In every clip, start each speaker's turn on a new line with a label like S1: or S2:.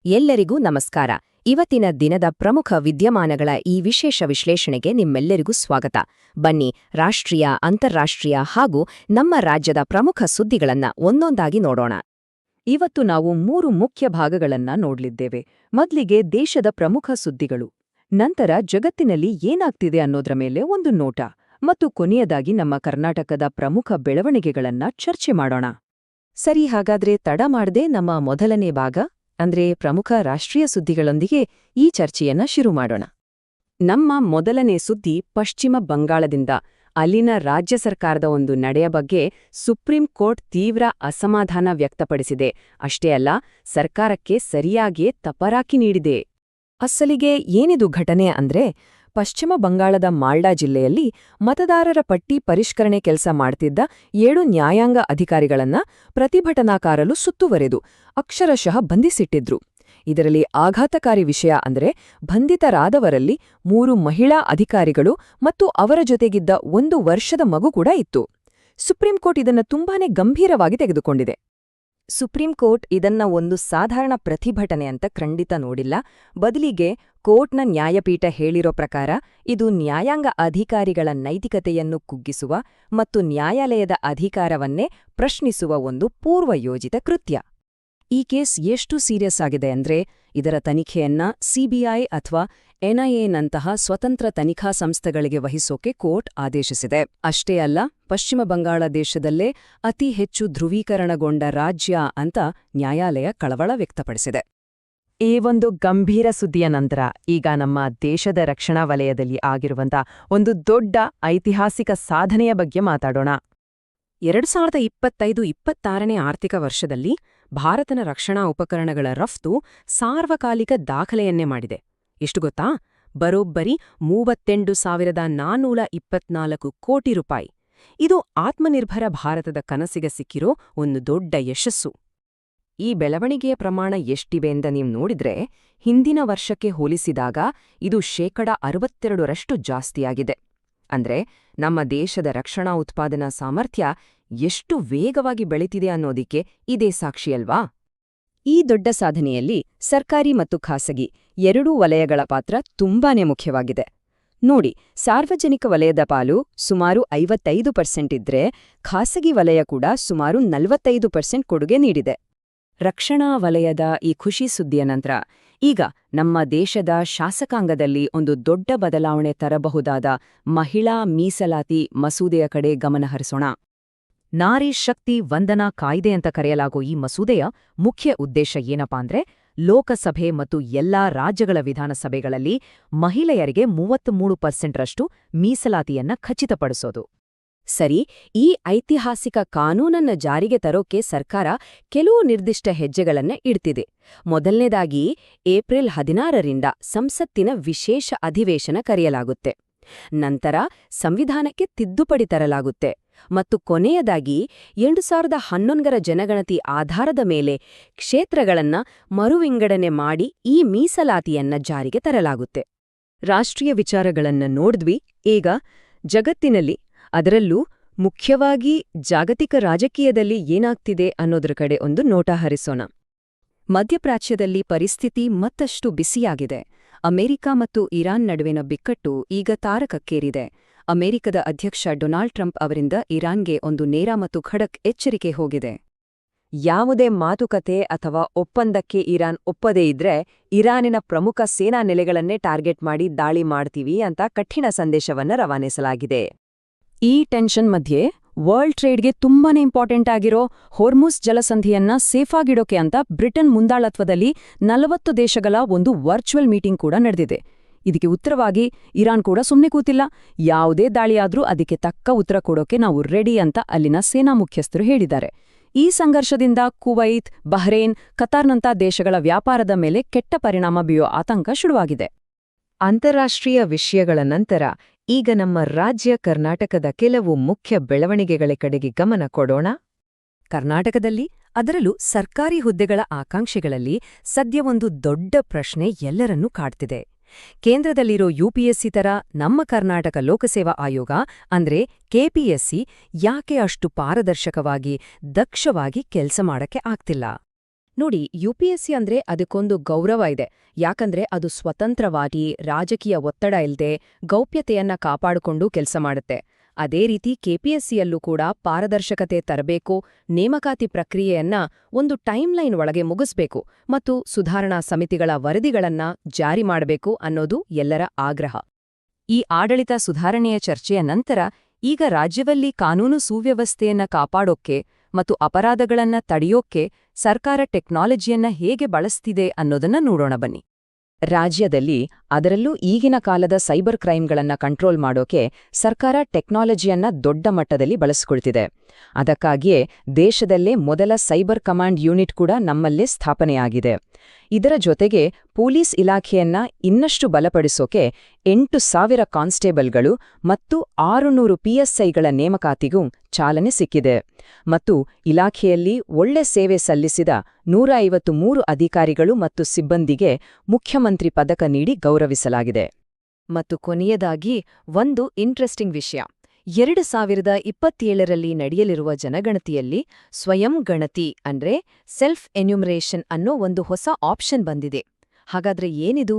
S1: ಎಲ್ಲರಿಗೂ ನಮಸ್ಕಾರ. ಇವತ್ತಿನ ದಿನದ ಪ್ರಮುಖ ವಿದ್ಯಮಾನಗಳ ಈ ವಿಶೇಷ ವಿಶ್ಲೇಷಣೆಗೆ ನಿಮ್ಮೆಲ್ಲರಿಗೂ ಸ್ವಾಗತ. ಬನ್ನಿ, ರಾಷ್ಟ್ರೀಯ, ಅಂತಾರಾಷ್ಟ್ರೀಯ ಹಾಗೂ ನಮ್ಮ ರಾಜ್ಯದ ಪ್ರಮುಖ ಸುದ್ದಿಗಳನ್ನ ಒಂದೊಂದಾಗಿ ನೋಡೋಣ. ಇವತ್ತು ನಾವು 3 ಮುಖ್ಯ ಭಾಗಗಳನ್ನ ನೋಡ್ಲಿದ್ದೇವೆ. ಮೊದಲಿಗೆ ದೇಶದ ಪ್ರಮುಖ ಸುದ್ದಿಗಳು, ನಂತರ ಜಗತ್ತಿನಲ್ಲಿ ಏನಾಗ್ತಿದೆ ಅನ್ನೋದ್ರ ಮೇಲೆ ಒಂದು ನೋಟ, ಮತ್ತು ಕೊನೆಯದಾಗಿ ನಮ್ಮ ಕರ್ನಾಟಕದ ಪ್ರಮುಖ ಬೆಳವಣಿಗೆಗಳನ್ನ ಚರ್ಚೆ ಮಾಡೋಣ. ಸರಿ, ಹಾಗಾದ್ರೆ ತಡ ಮಾಡದೆ ನಮ್ಮ ಮೊದಲನೇ ಭಾಗ ಅಂದ್ರೆ ಪ್ರಮುಖ ರಾಷ್ಟ್ರೀಯ ಸುದ್ದಿಗಳೊಂದಿಗೆ ಈ ಚರ್ಚೆಯನ್ನ ಶುರು ಮಾಡೋಣ. ನಮ್ಮ ಮೊದಲನೇ ಸುದ್ದಿ ಪಶ್ಚಿಮ ಬಂಗಾಳದಿಂದ. ಅಲ್ಲಿನ ರಾಜ್ಯ ಸರ್ಕಾರದ ಒಂದು ನಡೆಯ ಬಗ್ಗೆ ಸುಪ್ರೀಂ ಕೋರ್ಟ್ ತೀವ್ರ ಅಸಮಾಧಾನ ವ್ಯಕ್ತಪಡಿಸಿದೆ. ಅಷ್ಟೇ ಅಲ್ಲ, ಸರ್ಕಾರಕ್ಕೆ ಸರಿಯಾಗಿಯೇ ತಪರಾಕಿ ನೀಡಿದೆ. ಅಸಲಿಗೆ ಏನಿದು ಘಟನೆ ಅಂದ್ರೆ, ಪಶ್ಚಿಮ ಬಂಗಾಳದ ಮಾಲ್ಡಾ ಜಿಲ್ಲೆಯಲ್ಲಿ ಮತದಾರರ ಪಟ್ಟಿ ಪರಿಷ್ಕರಣೆ ಕೆಲಸ ಮಾಡ್ತಿದ್ದ 7 ನ್ಯಾಯಾಂಗ ಅಧಿಕಾರಿಗಳನ್ನ ಪ್ರತಿಭಟನಾಕಾರರು ಸುತ್ತುವರೆದು ಅಕ್ಷರಶಃ ಬಂಧಿಸಿಟ್ಟಿದ್ರು. ಇದರಲ್ಲಿ ಆಘಾತಕಾರಿ ವಿಷಯ ಅಂದ್ರೆ, ಬಂಧಿತರಾದವರಲ್ಲಿ 3 ಮಹಿಳಾ ಅಧಿಕಾರಿಗಳು ಮತ್ತು ಅವರ ಜೊತೆಗಿದ್ದ 1 ವರ್ಷದ ಮಗು ಕೂಡ ಇತ್ತು. ಸುಪ್ರೀಂ ಕೋರ್ಟ್ ಇದನ್ನ ತುಂಬಾನೇ ಗಂಭೀರವಾಗಿ ತೆಗೆದುಕೊಂಡಿದೆ. ಸುಪ್ರೀಂ ಕೋರ್ಟ್ ಇದನ್ನ ಒಂದು ಸಾಧಾರಣ ಪ್ರತಿಭಟನೆ ಅಂತ ಖಂಡಿತ ನೋಡಿಲ್ಲ. ಬದಲಿಗೆ ಕೋರ್ಟ್ನ ನ್ಯಾಯಪೀಠ ಹೇಳಿರೋ ಪ್ರಕಾರ ಇದು ನ್ಯಾಯಾಂಗ ಅಧಿಕಾರಿಗಳ ನೈತಿಕತೆಯನ್ನು ಕುಗ್ಗಿಸುವ ಮತ್ತು ನ್ಯಾಯಾಲಯದ ಅಧಿಕಾರವನ್ನೇ ಪ್ರಶ್ನಿಸುವ ಒಂದು ಪೂರ್ವಯೋಜಿತ ಕೃತ್ಯ. ಈ ಕೇಸ್ ಎಷ್ಟು ಸೀರಿಯಸ್ ಆಗಿದೆ ಅಂದ್ರೆ, ಇದರ ತನಿಖೆಯನ್ನ ಸಿಬಿಐ ಅಥವಾ ಎನ್ಐಎನಂತಹ ಸ್ವತಂತ್ರ ತನಿಖಾ ಸಂಸ್ಥೆಗಳಿಗೆ ವಹಿಸೋಕೆ ಕೋರ್ಟ್ ಆದೇಶಿಸಿದೆ. ಅಷ್ಟೇ ಅಲ್ಲ, ಪಶ್ಚಿಮ ಬಂಗಾಳ ದೇಶದಲ್ಲೇ ಅತಿ ಹೆಚ್ಚು ಧ್ರುವೀಕರಣಗೊಂಡ ರಾಜ್ಯ ಅಂತ ನ್ಯಾಯಾಲಯ ಕಳವಳ ವ್ಯಕ್ತಪಡಿಸಿದೆ. ಈ ಒಂದು ಗಂಭೀರ ಸುದ್ದಿಯ ನಂತರ ಈಗ ನಮ್ಮ ದೇಶದ ರಕ್ಷಣಾ ವಲಯದಲ್ಲಿ ಆಗಿರುವಂಥ ಒಂದು ದೊಡ್ಡ ಐತಿಹಾಸಿಕ ಸಾಧನೆಯ ಬಗ್ಗೆ ಮಾತಾಡೋಣ. 2025-26ನೇ ಆರ್ಥಿಕ ವರ್ಷದಲ್ಲಿ ಭಾರತನ ರಕ್ಷಣಾ ಉಪಕರಣಗಳ ರಫ್ತು ಸಾರ್ವಕಾಲಿಕ ದಾಖಲೆಯನ್ನೇ ಮಾಡಿದೆ. ಎಷ್ಟು ಗೊತ್ತಾ? ಬರೋಬ್ಬರಿ 38,424 ಕೋಟಿ ರೂಪಾಯಿ. ಇದು ಆತ್ಮನಿರ್ಭರ ಭಾರತದ ಕನಸಿಗೆ ಸಿಕ್ಕಿರೋ ಒಂದು ದೊಡ್ಡ ಯಶಸ್ಸು. ಈ ಬೆಳವಣಿಗೆಯ ಪ್ರಮಾಣ ಎಷ್ಟಿವೆ ಅಂತ ನೀವು ನೋಡಿದ್ರೆ, ಹಿಂದಿನ ವರ್ಷಕ್ಕೆ ಹೋಲಿಸಿದಾಗ ಇದು 62% ಜಾಸ್ತಿಯಾಗಿದೆ. ಅಂದ್ರೆ ನಮ್ಮ ದೇಶದ ರಕ್ಷಣಾ ಉತ್ಪಾದನಾ ಸಾಮರ್ಥ್ಯ ಎಷ್ಟು ವೇಗವಾಗಿ ಬೆಳೀತಿದೆ ಅನ್ನೋದಿಕ್ಕೆ ಇದೇ ಸಾಕ್ಷಿಯಲ್ವಾ? ಈ ದೊಡ್ಡ ಸಾಧನೆಯಲ್ಲಿ ಸರ್ಕಾರಿ ಮತ್ತು ಖಾಸಗಿ ಎರಡೂ ವಲಯಗಳ ಪಾತ್ರ ತುಂಬಾನೇ ಮುಖ್ಯವಾಗಿದೆ. ನೋಡಿ, ಸಾರ್ವಜನಿಕ ವಲಯದ ಪಾಲು ಸುಮಾರು 55% ಇದ್ರೆ, ಖಾಸಗಿ ವಲಯ ಕೂಡ ಸುಮಾರು 45% ಕೊಡುಗೆ ನೀಡಿದೆ. ರಕ್ಷಣಾ ವಲಯದ ಈ ಖುಷಿ ಸುದ್ದಿಯ ನಂತರ ಈಗ ನಮ್ಮ ದೇಶದ ಶಾಸಕಾಂಗದಲ್ಲಿ ಒಂದು ದೊಡ್ಡ ಬದಲಾವಣೆ ತರಬಹುದಾದ ಮಹಿಳಾ ಮೀಸಲಾತಿ ಮಸೂದೆಯ ಕಡೆ ಗಮನಹರಿಸೋಣ. ನಾರಿ ಶಕ್ತಿ ವಂದನಾ ಕಾಯ್ದೆ ಅಂತ ಕರೆಯಲಾಗೋ ಈ ಮಸೂದೆಯ ಮುಖ್ಯ ಉದ್ದೇಶ ಏನಪ್ಪಾ ಅಂದ್ರೆ, ಲೋಕಸಭೆ ಮತ್ತು ಎಲ್ಲಾ ರಾಜ್ಯಗಳ ವಿಧಾನಸಭೆಗಳಲ್ಲಿ ಮಹಿಳೆಯರಿಗೆ 33%ರಷ್ಟು ಮೀಸಲಾತಿಯನ್ನ ಖಚಿತಪಡಿಸೋದು. ಸರಿ, ಈ ಐತಿಹಾಸಿಕ ಕಾನೂನನ್ನ ಜಾರಿಗೆ ತರೋಕೆ ಸರ್ಕಾರ ಕೆಲವು ನಿರ್ದಿಷ್ಟ ಹೆಜ್ಜೆಗಳನ್ನ ಇಡ್ತಿದೆ. ಮೊದಲನೇದಾಗಿ, ಏಪ್ರಿಲ್ 16ರಿಂದ ಸಂಸತ್ತಿನ ವಿಶೇಷ ಅಧಿವೇಶನ ಕರೆಯಲಾಗುತ್ತೆ. ನಂತರ ಸಂವಿಧಾನಕ್ಕೆ ತಿದ್ದುಪಡಿ ತರಲಾಗುತ್ತೆ. ಮತ್ತು ಕೊನೆಯದಾಗಿ 2011ರ ಜನಗಣತಿ ಆಧಾರದ ಮೇಲೆ ಕ್ಷೇತ್ರಗಳನ್ನ ಮರುವಿಂಗಡಣೆ ಮಾಡಿ ಈ ಮೀಸಲಾತಿಯನ್ನ ಜಾರಿಗೆ ತರಲಾಗುತ್ತೆ. ರಾಷ್ಟ್ರೀಯ ವಿಚಾರಗಳನ್ನ ನೋಡಿದ್ವಿ. ಈಗ ಜಗತ್ತಿನಲ್ಲಿ, ಅದರಲ್ಲೂ ಮುಖ್ಯವಾಗಿ ಜಾಗತಿಕ ರಾಜಕೀಯದಲ್ಲಿ ಏನಾಗ್ತಿದೆ ಅನ್ನೋದ್ರ ಕಡೆ ಒಂದು ನೋಟ ಹರಿಸೋಣ. ಮಧ್ಯಪ್ರಾಚ್ಯದಲ್ಲಿ ಪರಿಸ್ಥಿತಿ ಮತ್ತಷ್ಟು ಬಿಸಿಯಾಗಿದೆ. ಅಮೆರಿಕ ಮತ್ತು ಇರಾನ್ ನಡುವಿನ ಬಿಕ್ಕಟ್ಟು ಈಗ ತಾರಕಕ್ಕೇರಿದೆ. ಅಮೆರಿಕದ ಅಧ್ಯಕ್ಷ ಡೊನಾಲ್ಡ್ ಟ್ರಂಪ್ ಅವರಿಂದ ಇರಾನ್ಗೆ ಒಂದು ನೇರ ಮತ್ತು ಖಡಕ್ ಎಚ್ಚರಿಕೆ ಹೋಗಿದೆ. ಯಾವುದೇ ಮಾತುಕತೆ ಅಥವಾ ಒಪ್ಪಂದಕ್ಕೆ ಇರಾನ್ ಒಪ್ಪದೇ ಇದ್ರೆ, ಇರಾನಿನ ಪ್ರಮುಖ ಸೇನಾ ನೆಲೆಗಳನ್ನೇ ಟಾರ್ಗೆಟ್ ಮಾಡಿ ದಾಳಿ ಮಾಡ್ತೀವಿ ಅಂತ ಕಠಿಣ ಸಂದೇಶವನ್ನ ರವಾನಿಸಲಾಗಿದೆ. ಈ ಟೆನ್ಷನ್ ಮಧ್ಯೆ ವರ್ಲ್ಡ್ ಟ್ರೇಡ್ಗೆ ತುಂಬಾನೇ ಇಂಪಾರ್ಟೆಂಟ್ ಆಗಿರೋ ಹೊರ್ಮುಸ್ ಜಲಸಂಧಿಯನ್ನ ಸೇಫಾಗಿಡೋಕೆ ಅಂತ ಬ್ರಿಟನ್ ಮುಂದಾಳತ್ವದಲ್ಲಿ 40 ದೇಶಗಳ ಒಂದು ವರ್ಚುವಲ್ ಮೀಟಿಂಗ್ ಕೂಡ ನಡೆದಿದೆ. ಇದಕ್ಕೆ ಉತ್ತರವಾಗಿ ಇರಾನ್ ಕೂಡ ಸುಮ್ಮನೆ ಕೂತಿಲ್ಲ. ಯಾವುದೇ ದಾಳಿಯಾದ್ರೂ ಅದಕ್ಕೆ ತಕ್ಕ ಉತ್ತರ ಕೊಡೋಕೆ ನಾವು ರೆಡಿ ಅಂತ ಅಲ್ಲಿನ ಸೇನಾ ಮುಖ್ಯಸ್ಥರು ಹೇಳಿದ್ದಾರೆ. ಈ ಸಂಘರ್ಷದಿಂದ ಕುವೈತ್, ಬಹ್ರೇನ್, ಕತಾರ್ನಂಥ ದೇಶಗಳ ವ್ಯಾಪಾರದ ಮೇಲೆ ಕೆಟ್ಟ ಪರಿಣಾಮ ಬೀಳೋ ಆತಂಕ ಶುರುವಾಗಿದೆ. ಅಂತಾರಾಷ್ಟ್ರೀಯ ವಿಷಯಗಳ ನಂತರ ಈಗ ನಮ್ಮ ರಾಜ್ಯ ಕರ್ನಾಟಕದ ಕೆಲವು ಮುಖ್ಯ ಬೆಳವಣಿಗೆಗಳ ಕಡೆಗೆ ಗಮನ ಕೊಡೋಣ. ಕರ್ನಾಟಕದಲ್ಲಿ, ಅದರಲ್ಲೂ ಸರ್ಕಾರಿ ಹುದ್ದೆಗಳ ಆಕಾಂಕ್ಷೆಗಳಲ್ಲಿ ಸದ್ಯ ಒಂದು ದೊಡ್ಡ ಪ್ರಶ್ನೆ ಎಲ್ಲರನ್ನೂ ಕಾಡ್ತಿದೆ. ಕೇಂದ್ರದಲ್ಲಿರೋ ಯುಪಿಎಸ್ಸಿ ತರ ನಮ್ಮ ಕರ್ನಾಟಕ ಲೋಕಸೇವಾ ಆಯೋಗ ಅಂದ್ರೆ ಕೆಪಿಎಸ್ಸಿ ಯಾಕೆ ಅಷ್ಟು ಪಾರದರ್ಶಕವಾಗಿ, ದಕ್ಷವಾಗಿ ಕೆಲಸ ಮಾಡಕ್ಕೆ ಆಗ್ತಿಲ್ಲ? ನೋಡಿ, ಯುಪಿಎಸ್ಸಿ ಅಂದ್ರೆ ಅದಕ್ಕೊಂದು ಗೌರವ ಇದೆ. ಯಾಕಂದ್ರೆ ಅದು ಸ್ವತಂತ್ರವಾಗಿ, ರಾಜಕೀಯ ಒತ್ತಡ ಇಲ್ದೆ, ಗೌಪ್ಯತೆಯನ್ನ ಕಾಪಾಡಿಕೊಂಡು ಕೆಲಸ ಮಾಡುತ್ತೆ. ಅದೇ ರೀತಿ ಕೆಪಿಎಸ್ಸಿಯಲ್ಲೂ ಕೂಡ ಪಾರದರ್ಶಕತೆ ತರಬೇಕು, ನೇಮಕಾತಿ ಪ್ರಕ್ರಿಯೆಯನ್ನ ಒಂದು ಟೈಮ್ಲೈನ್ ಒಳಗೆ ಮುಗಿಸ್ಬೇಕು ಮತ್ತು ಸುಧಾರಣಾ ಸಮಿತಿಗಳ ವರದಿಗಳನ್ನ ಜಾರಿ ಮಾಡಬೇಕು ಅನ್ನೋದು ಎಲ್ಲರ ಆಗ್ರಹ. ಈ ಆಡಳಿತ ಸುಧಾರಣೆಯ ಚರ್ಚೆಯ ನಂತರ ಈಗ ರಾಜ್ಯವಲ್ಲಿ ಕಾನೂನು ಸುವ್ಯವಸ್ಥೆಯನ್ನ ಕಾಪಾಡೋಕ್ಕೆ ಮತ್ತು ಅಪರಾಧಗಳನ್ನ ತಡೆಯೋಕ್ಕೆ ಸರ್ಕಾರ ಟೆಕ್ನಾಲಜಿಯನ್ನ ಹೇಗೆ ಬಳಸ್ತಿದೆ ಅನ್ನೋದನ್ನ ನೋಡೋಣ ಬನ್ನಿ. ರಾಜ್ಯದಲ್ಲಿ, ಅದರಲ್ಲೂ ಈಗಿನ ಕಾಲದ ಸೈಬರ್ ಕ್ರೈಮ್ಗಳನ್ನ ಕಂಟ್ರೋಲ್ ಮಾಡೋಕೆ ಸರ್ಕಾರ ಟೆಕ್ನಾಲಜಿಯನ್ನ ದೊಡ್ಡ ಮಟ್ಟದಲ್ಲಿ ಬಳಸಿಕೊಳ್ತಿದೆ. ಅದಕ್ಕಾಗಿಯೇ ದೇಶದಲ್ಲೇ ಮೊದಲ ಸೈಬರ್ ಕಮಾಂಡ್ ಯೂನಿಟ್ ಕೂಡ ನಮ್ಮಲ್ಲೇ ಸ್ಥಾಪನೆಯಾಗಿದೆ. ಇದರ ಜೊತೆಗೆ ಪೊಲೀಸ್ ಇಲಾಖೆಯನ್ನ ಇನ್ನಷ್ಟು ಬಲಪಡಿಸೋಕೆ 8,000 ಕಾನ್ಸ್ಟೇಬಲ್ಗಳು ಮತ್ತು 600 ಪಿಎಸ್ಐಗಳ ನೇಮಕಾತಿಗೂ ಚಾಲನೆ ಸಿಕ್ಕಿದೆ. ಮತ್ತು ಇಲಾಖೆಯಲ್ಲಿ ಒಳ್ಳೆ ಸೇವೆ ಸಲ್ಲಿಸಿದ 153 ಅಧಿಕಾರಿಗಳು ಮತ್ತು ಸಿಬ್ಬಂದಿಗೆ ಮುಖ್ಯಮಂತ್ರಿ ಪದಕ ನೀಡಿ ಗೌರವಿಸಲಾಗಿದೆ. ಮತ್ತು ಕೊನೆಯದಾಗಿ ಒಂದು ಇಂಟ್ರೆಸ್ಟಿಂಗ್ ವಿಷಯ. 2027ರಲ್ಲಿ ನಡೆಯಲಿರುವ ಜನಗಣತಿಯಲ್ಲಿ ಸ್ವಯಂ ಗಣತಿ ಅಂದ್ರೆ ಸೆಲ್ಫ್ ಎನ್ಯುಮರೇಷನ್ ಅನ್ನೋ ಒಂದು ಹೊಸ ಆಪ್ಷನ್ ಬಂದಿದೆ. ಹಾಗಾದ್ರೆ ಏನಿದು?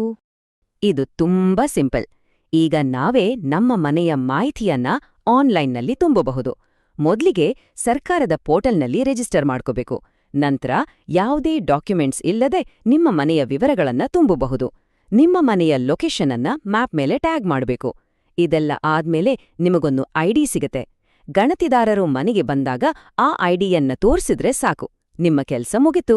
S1: ಇದು ತುಂಬಾ ಸಿಂಪಲ್. ಈಗ ನಾವೇ ನಮ್ಮ ಮನೆಯ ಮಾಹಿತಿಯನ್ನ ಆನ್ಲೈನ್ನಲ್ಲಿ ತುಂಬಬಹುದು. ಮೊದ್ಲಿಗೆ ಸರ್ಕಾರದ ಪೋರ್ಟಲ್ನಲ್ಲಿ ರಿಜಿಸ್ಟರ್ ಮಾಡ್ಕೋಬೇಕು. ನಂತರ ಯಾವುದೇ ಡಾಕ್ಯುಮೆಂಟ್ಸ್ ಇಲ್ಲದೆ ನಿಮ್ಮ ಮನೆಯ ವಿವರಗಳನ್ನ ತುಂಬಬಹುದು. ನಿಮ್ಮ ಮನೆಯ ಲೊಕೇಶನ್ ಅನ್ನ ಮ್ಯಾಪ್ ಮೇಲೆ ಟ್ಯಾಗ್ ಮಾಡಬೇಕು. ಇದೆಲ್ಲ ಆದ್ಮೇಲೆ ನಿಮಗೊಂದು ಐಡಿ ಸಿಗತ್ತೆ. ಗಣತಿದಾರರು ಮನೆಗೆ ಬಂದಾಗ ಆ ಐಡಿಯನ್ನ ತೋರಿಸಿದ್ರೆ ಸಾಕು, ನಿಮ್ಮ ಕೆಲ್ಸ ಮುಗಿತು.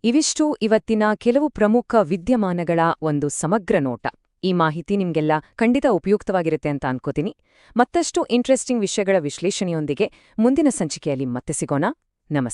S1: ಇವಿಷ್ಟು ಇವತ್ತಿನ ಕೆಲವು ಪ್ರಮುಖ ವಿದ್ಯಮಾನಗಳ ಒಂದು ಸಮಗ್ರ ನೋಟ. ಈ ಮಾಹಿತಿ ನಿಮ್ಗೆಲ್ಲ ಖಂಡಿತ ಉಪಯುಕ್ತವಾಗಿರುತ್ತೆ ಅಂತ ಅನ್ಕೋತೀನಿ. ಮತ್ತಷ್ಟು ಇಂಟ್ರೆಸ್ಟಿಂಗ್ ವಿಷಯಗಳ ವಿಶ್ಲೇಷಣೆಯೊಂದಿಗೆ ಮುಂದಿನ ಸಂಚಿಕೆಯಲ್ಲಿ ಮತ್ತೆ ಸಿಗೋಣ. ನಮಸ್ತೆ.